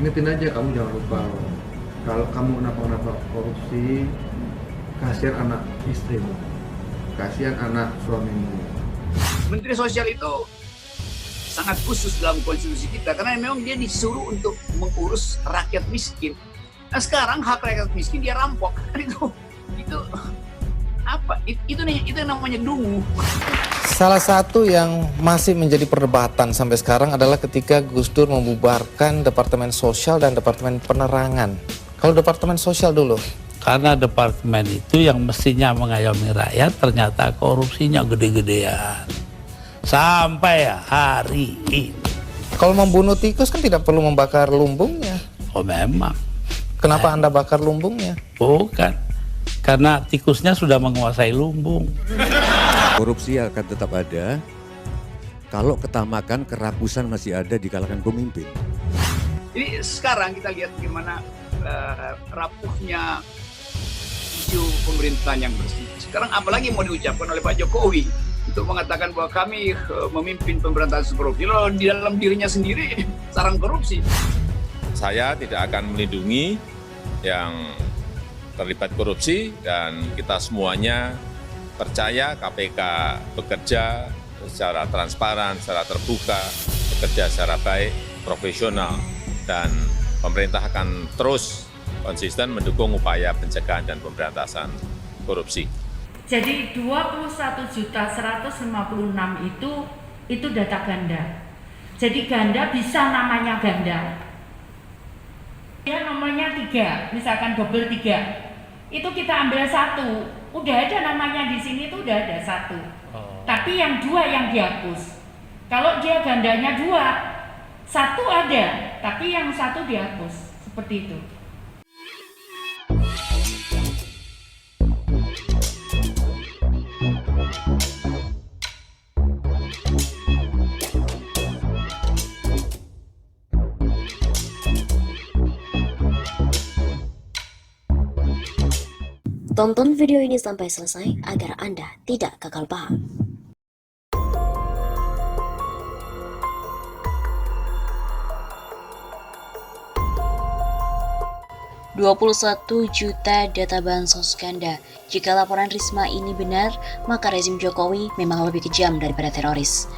ingetin aja, kamu jangan lupa loh. Kalau kamu kenapa-kenapa korupsi, kasihan anak istrimu, kasihan anak suamimu. Menteri Sosial itu sangat khusus dalam konstitusi kita karena memang dia disuruh untuk mengurus rakyat miskin. Nah sekarang hak rakyat miskin dia rampok. Itu apa? Itu yang namanya dungu. Salah satu yang masih menjadi perdebatan sampai sekarang adalah ketika Gus Dur membubarkan Departemen Sosial dan Departemen Penerangan. Kalau Departemen Sosial dulu. Karena departemen itu yang mestinya mengayomi rakyat ternyata korupsinya gede-gedean. Sampai hari ini. Kalau membunuh tikus kan tidak perlu membakar lumbungnya. Oh memang. Kenapa Anda bakar lumbungnya? Bukan. Karena tikusnya sudah menguasai lumbung. Korupsi akan tetap ada kalau ketamakan, kerakusan masih ada di kalangan pemimpin. Jadi sekarang kita lihat bagaimana rapuhnya isu pemerintahan yang bersih. Sekarang apalagi mau diucapkan oleh Pak Jokowi untuk mengatakan bahwa kami memimpin pemberantasan korupsi. Loh, di dalam dirinya sendiri sarang korupsi. Saya tidak akan melindungi yang terlibat korupsi dan kita semuanya percaya KPK bekerja secara transparan, secara terbuka, bekerja secara baik, profesional, dan pemerintah akan terus konsisten mendukung upaya pencegahan dan pemberantasan korupsi. Jadi 21.156 itu data ganda. Jadi ganda bisa namanya ganda. Ya nomornya 3, misalkan double 3. Itu kita ambil 1. Udah ada namanya di sini tuh udah ada 1. Tapi yang 2 yang dihapus. Kalau dia gandanya 2, 1 ada, tapi yang 1 dihapus. Seperti itu. Tonton video ini sampai selesai agar Anda tidak gagal paham. ...21 juta data bansos ganda. Jika laporan Risma ini benar, maka rezim Jokowi memang lebih kejam daripada teroris.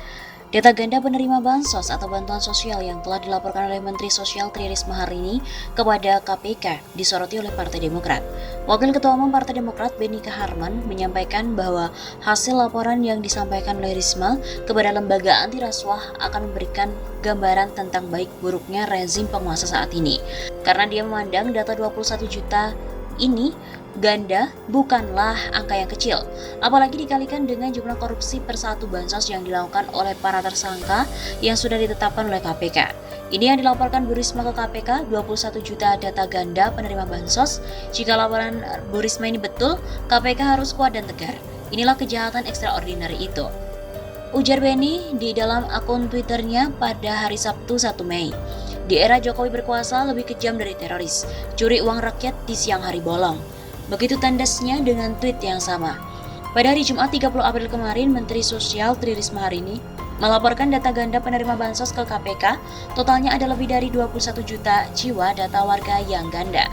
Data ganda penerima bansos atau bantuan sosial yang telah dilaporkan oleh Menteri Sosial Tri Risma hari ini kepada KPK disoroti oleh Partai Demokrat. Wakil Ketua Umum Partai Demokrat Benika Harman menyampaikan bahwa hasil laporan yang disampaikan oleh Risma kepada lembaga anti rasuah akan memberikan gambaran tentang baik buruknya rezim penguasa saat ini. Karena dia memandang data 21 juta ini ganda bukanlah angka yang kecil, apalagi dikalikan dengan jumlah korupsi per satu bansos yang dilakukan oleh para tersangka yang sudah ditetapkan oleh KPK. Ini yang dilaporkan Bu Risma ke KPK, 21 juta data ganda penerima bansos. Jika laporan Bu Risma ini betul, KPK harus kuat dan tegar. Inilah kejahatan ekstraordinari itu, ujar Beni di dalam akun Twitternya pada hari Sabtu 1 Mei. Di era Jokowi berkuasa lebih kejam dari teroris, curi uang rakyat di siang hari bolong. Begitu tandasnya dengan tweet yang sama. Pada hari Jumat 30 April kemarin, Menteri Sosial Tri Risma hari ini melaporkan data ganda penerima bansos ke KPK. Totalnya ada lebih dari 21 juta jiwa data warga yang ganda.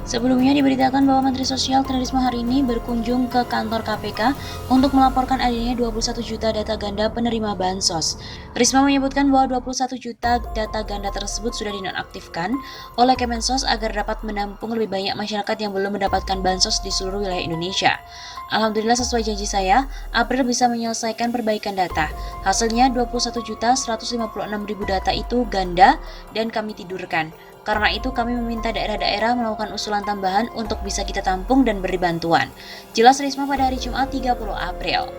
Sebelumnya diberitakan bahwa Menteri Sosial Tri Risma hari ini berkunjung ke kantor KPK untuk melaporkan adanya 21 juta data ganda penerima bansos. Risma menyebutkan bahwa 21 juta data ganda tersebut sudah dinonaktifkan oleh Kemensos agar dapat menampung lebih banyak masyarakat yang belum mendapatkan bansos di seluruh wilayah Indonesia. Alhamdulillah sesuai janji saya, April bisa menyelesaikan perbaikan data. Hasilnya 21.156.000 data itu ganda dan kami tidurkan. Karena itu kami meminta daerah-daerah melakukan usulan tambahan untuk bisa kita tampung dan beri bantuan. Jelas Risma pada hari Jumat 30 April.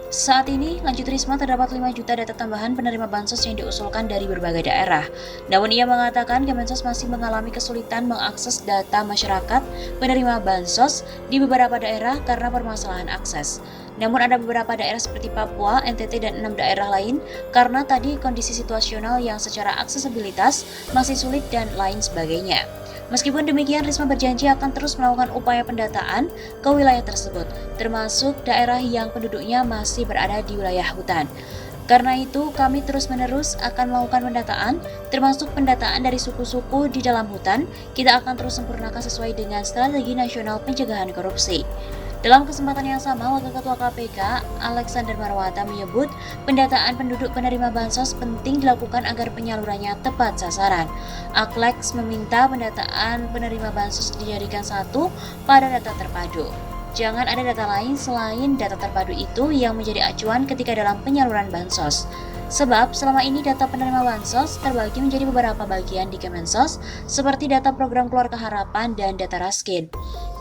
Saat ini, lanjut Risma terdapat 5 juta data tambahan penerima bansos yang diusulkan dari berbagai daerah. Namun ia mengatakan Kemensos masih mengalami kesulitan mengakses data masyarakat penerima bansos di beberapa daerah karena permasalahan akses. Namun ada beberapa daerah seperti Papua, NTT, dan 6 daerah lain karena tadi kondisi situasional yang secara aksesibilitas masih sulit dan lain sebagainya. Meskipun demikian, Risma berjanji akan terus melakukan upaya pendataan ke wilayah tersebut, termasuk daerah yang penduduknya masih berada di wilayah hutan. Karena itu, kami terus-menerus akan melakukan pendataan, termasuk pendataan dari suku-suku di dalam hutan. Kita akan terus sempurnakan sesuai dengan Strategi Nasional Pencegahan Korupsi. Dalam kesempatan yang sama, Wakil Ketua KPK, Alexander Marwata menyebut pendataan penduduk penerima bansos penting dilakukan agar penyalurannya tepat sasaran. Aklex meminta pendataan penerima bansos dijadikan satu pada data terpadu. Jangan ada data lain selain data terpadu itu yang menjadi acuan ketika dalam penyaluran bansos. Sebab selama ini data penerima bansos terbagi menjadi beberapa bagian di Kemensos seperti data program Keluarga Harapan dan data Raskin.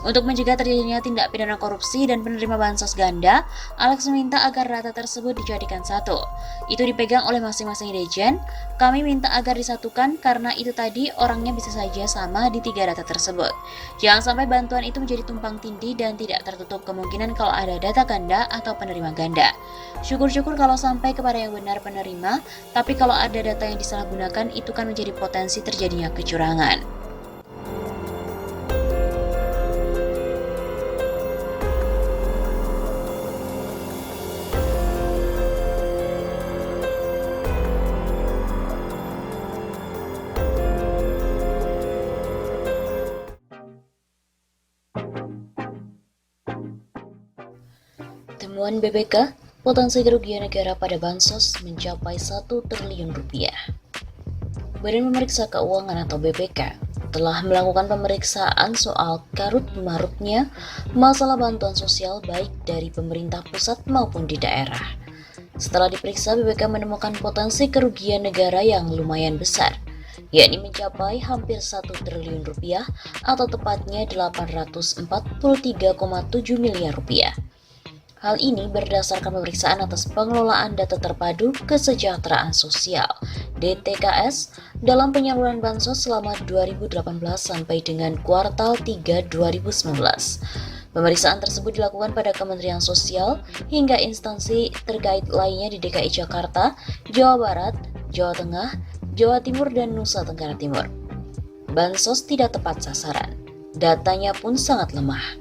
Untuk mencegah terjadinya tindak pidana korupsi dan penerima bansos ganda, Alex meminta agar data tersebut dijadikan satu. Itu dipegang oleh masing-masing dirjen. Kami minta agar disatukan karena itu tadi orangnya bisa saja sama di 3 data tersebut. Jangan sampai bantuan itu menjadi tumpang tindih dan tidak tertutup kemungkinan kalau ada data ganda atau penerima ganda. Syukur-syukur kalau sampai kepada yang benar penerima, tapi kalau ada data yang disalahgunakan itu kan menjadi potensi terjadinya kecurangan. Temuan BPK, potensi kerugian negara pada bansos mencapai 1 triliun rupiah. Badan Pemeriksa Keuangan atau BPK telah melakukan pemeriksaan soal karut-marutnya masalah bantuan sosial baik dari pemerintah pusat maupun di daerah. Setelah diperiksa, BPK menemukan potensi kerugian negara yang lumayan besar, yakni mencapai hampir 1 triliun rupiah atau tepatnya 843,7 miliar rupiah. Hal ini berdasarkan pemeriksaan atas pengelolaan data terpadu kesejahteraan sosial (DTKS) dalam penyaluran bansos selama 2018 sampai dengan kuartal 3 2019. Pemeriksaan tersebut dilakukan pada Kementerian Sosial hingga instansi terkait lainnya di DKI Jakarta, Jawa Barat, Jawa Tengah, Jawa Timur, dan Nusa Tenggara Timur. Bansos tidak tepat sasaran. Datanya pun sangat lemah.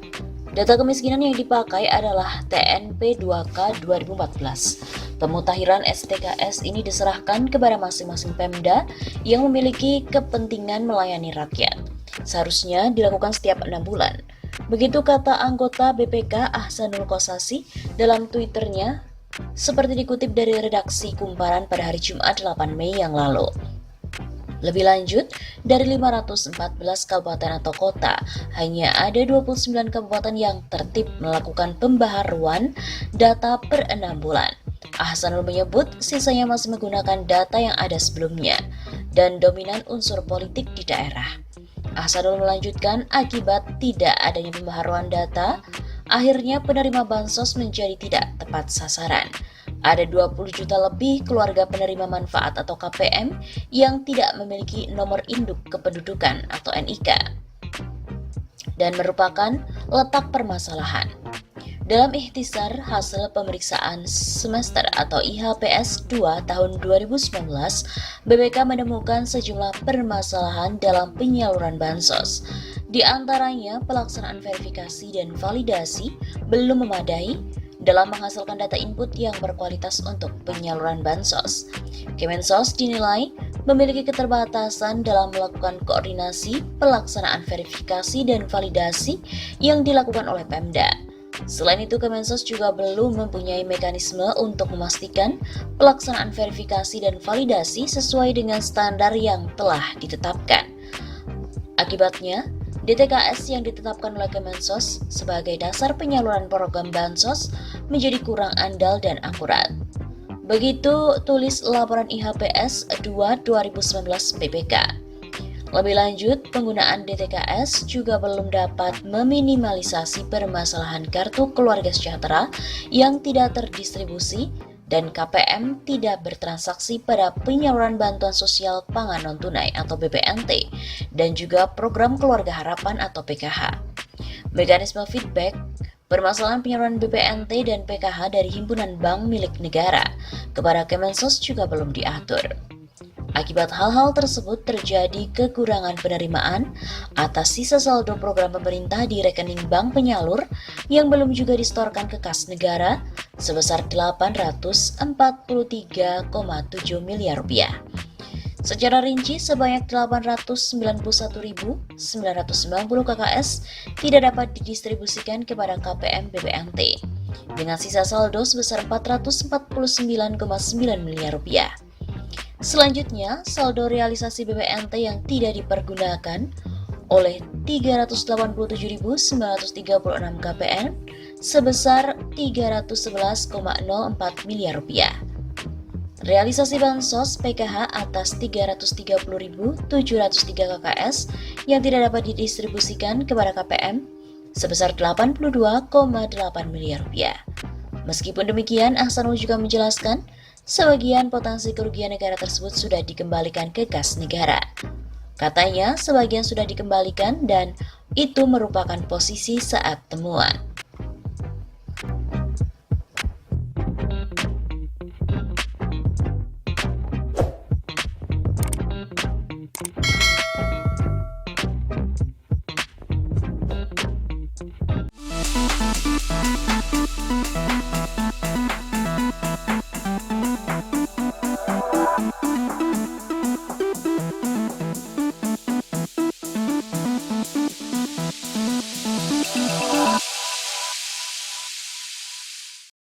Data kemiskinan yang dipakai adalah TNP 2K 2014. Pemutahiran STKS ini diserahkan kepada masing-masing Pemda yang memiliki kepentingan melayani rakyat. Seharusnya dilakukan setiap 6 bulan. Begitu kata anggota BPK Ahsanul Kossasi dalam Twitternya, seperti dikutip dari redaksi Kumparan pada hari Jumat 8 Mei yang lalu. Lebih lanjut, dari 514 kabupaten atau kota, hanya ada 29 kabupaten yang tertib melakukan pembaharuan data per 6 bulan. Ahsanul menyebut sisanya masih menggunakan data yang ada sebelumnya dan dominan unsur politik di daerah. Ahsanul melanjutkan, akibat tidak adanya pembaharuan data, akhirnya penerima bansos menjadi tidak tepat sasaran. Ada 20 juta lebih keluarga penerima manfaat atau KPM yang tidak memiliki nomor induk kependudukan atau NIK dan merupakan letak permasalahan. Dalam ikhtisar hasil pemeriksaan semester atau IHPS 2 tahun 2019, BPK menemukan sejumlah permasalahan dalam penyaluran bansos. Di antaranya pelaksanaan verifikasi dan validasi belum memadai dalam menghasilkan data input yang berkualitas untuk penyaluran bansos. Kemensos dinilai memiliki keterbatasan dalam melakukan koordinasi pelaksanaan verifikasi dan validasi yang dilakukan oleh Pemda. Selain itu, Kemensos juga belum mempunyai mekanisme untuk memastikan pelaksanaan verifikasi dan validasi sesuai dengan standar yang telah ditetapkan. Akibatnya, DTKS yang ditetapkan oleh Kemensos sebagai dasar penyaluran program bansos menjadi kurang andal dan akurat. Begitu tulis laporan IHPS 2 2019 BPK. Lebih lanjut, penggunaan DTKS juga belum dapat meminimalisasi permasalahan kartu keluarga sejahtera yang tidak terdistribusi dan KPM tidak bertransaksi pada penyaluran bantuan sosial pangan non-tunai atau BPNT dan juga program Keluarga Harapan atau PKH. Mekanisme feedback permasalahan penyaluran BPNT dan PKH dari himpunan bank milik negara kepada Kemensos juga belum diatur. Akibat hal-hal tersebut terjadi kekurangan penerimaan atas sisa saldo program pemerintah di rekening bank penyalur yang belum juga disetorkan ke kas negara sebesar Rp843,7 miliar. Secara rinci, sebanyak 891.990 KKS tidak dapat didistribusikan kepada KPM BPNT, dengan sisa saldo sebesar Rp449,9 miliar. Selanjutnya, saldo realisasi BPNT yang tidak dipergunakan oleh 387.936 KPN sebesar Rp311,04 miliar. Realisasi bansos PKH atas 330.703 KKS yang tidak dapat didistribusikan kepada KPM sebesar Rp82,8 miliar. Meskipun demikian, Ahsanul juga menjelaskan sebagian potensi kerugian negara tersebut sudah dikembalikan ke kas negara. Katanya, sebagian sudah dikembalikan dan itu merupakan posisi saat temuan.